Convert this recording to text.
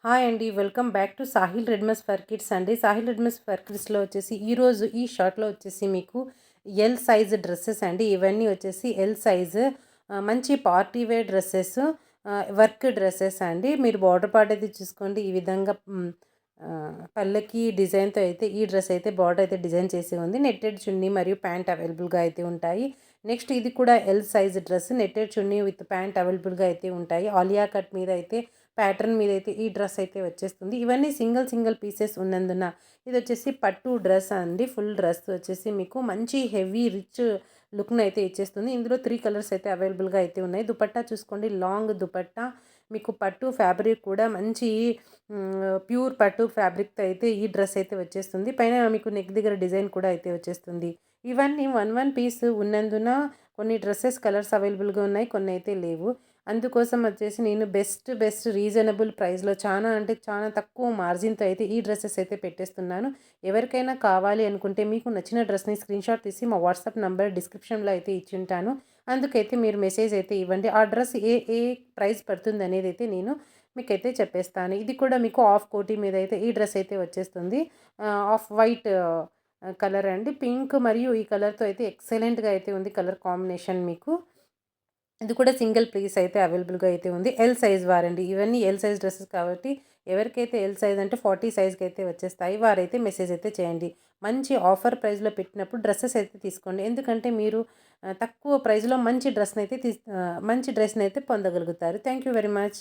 Hi అండి. Welcome back to Sahil Redmus for kids అండి. Sahil Redmus for కిడ్స్‌లో వచ్చేసి ఈరోజు ఈ షార్ట్‌లో వచ్చేసి మీకు ఎల్ సైజ్ డ్రెస్సెస్ అండి. ఇవన్నీ వచ్చేసి ఎల్ సైజ్ మంచి party wear dresses, work dresses అండి. మీరు బార్డర్ పార్ట్ అయితే చూసుకోండి. ఈ విధంగా పళ్ళకి డిజైన్‌తో అయితే ఈ డ్రెస్ అయితే బార్డర్ అయితే డిజైన్ చేసి ఉంది. నెట్టెడ్ చున్నీ మరియు ప్యాంట్ అవైలబుల్‌గా అయితే ఉంటాయి. నెక్స్ట్ ఇది కూడా L size dress, netted chunni with pant అవైలబుల్‌గా అయితే ఉంటాయి. ఆలియా కట్ మీద అయితే ప్యాటర్న్ మీద అయితే ఈ డ్రెస్ అయితే వచ్చేస్తుంది. ఇవన్నీ సింగిల్ పీసెస్ ఉన్నందున ఇది వచ్చేసి పట్టు డ్రెస్ అండి. ఫుల్ డ్రెస్ వచ్చేసి మీకు మంచి హెవీ రిచ్ లుక్ను అయితే ఇచ్చేస్తుంది. ఇందులో 3 కలర్స్ అయితే అవైలబుల్గా అయితే ఉన్నాయి. దుపట్టా చూసుకోండి, లాంగ్ దుపట్టా, మీకు పట్టు ఫ్యాబ్రిక్ కూడా మంచి ప్యూర్ పట్టు ఫ్యాబ్రిక్తో అయితే ఈ డ్రెస్ అయితే వచ్చేస్తుంది. పైన మీకు నెక్ దగ్గర డిజైన్ కూడా అయితే వచ్చేస్తుంది. ఇవన్నీ వన్ పీస్ ఉన్నందున కొన్ని డ్రెస్సెస్ కలర్స్ అవైలబుల్గా ఉన్నాయి, కొన్ని అయితే లేవు. అందుకోసం వచ్చేసి నేను బెస్ట్ రీజనబుల్ ప్రైస్లో చాలా అంటే చాలా తక్కువ మార్జిన్తో అయితే ఈ డ్రెస్సెస్ అయితే పెట్టేస్తున్నాను. ఎవరికైనా కావాలి అనుకుంటే మీకు నచ్చిన డ్రెస్ని స్క్రీన్షాట్ తీసి మా వాట్సాప్ నంబర్ డిస్క్రిప్షన్లో అయితే ఇచ్చింటాను. అందుకైతే మీరు మెసేజ్ అయితే ఇవ్వండి. ఆ డ్రెస్ ఏ ప్రైస్ పడుతుంది అనేది అయితే నేను మీకైతే చెప్పేస్తాను. ఇది కూడా మీకు ఆఫ్ కోటీ మీద అయితే ఈ డ్రెస్ అయితే వచ్చేస్తుంది. ఆఫ్ వైట్ కలర్ అండి. పింక్ మరియు ఈ కలర్తో అయితే ఎక్సలెంట్గా అయితే ఉంది కలర్ కాంబినేషన్ మీకు. ఇది కూడా సింగిల్ పీస్ అయితే అవైలబుల్గా అయితే ఉంది. ఎల్ సైజ్ వారండి. ఇవన్నీ ఎల్ సైజ్ డ్రెస్సెస్ కాబట్టి ఎవరికైతే ఎల్ సైజ్ అంటే 40 సైజ్కి అయితే వచ్చేస్తాయి, వారైతే మెసేజ్ అయితే చేయండి. మంచి ఆఫర్ ప్రైస్లో పెట్టినప్పుడు డ్రెస్సెస్ అయితే తీసుకోండి. ఎందుకంటే మీరు తక్కువ ప్రైస్లో మంచి డ్రెస్ని అయితే పొందగలుగుతారు. Thank you very much.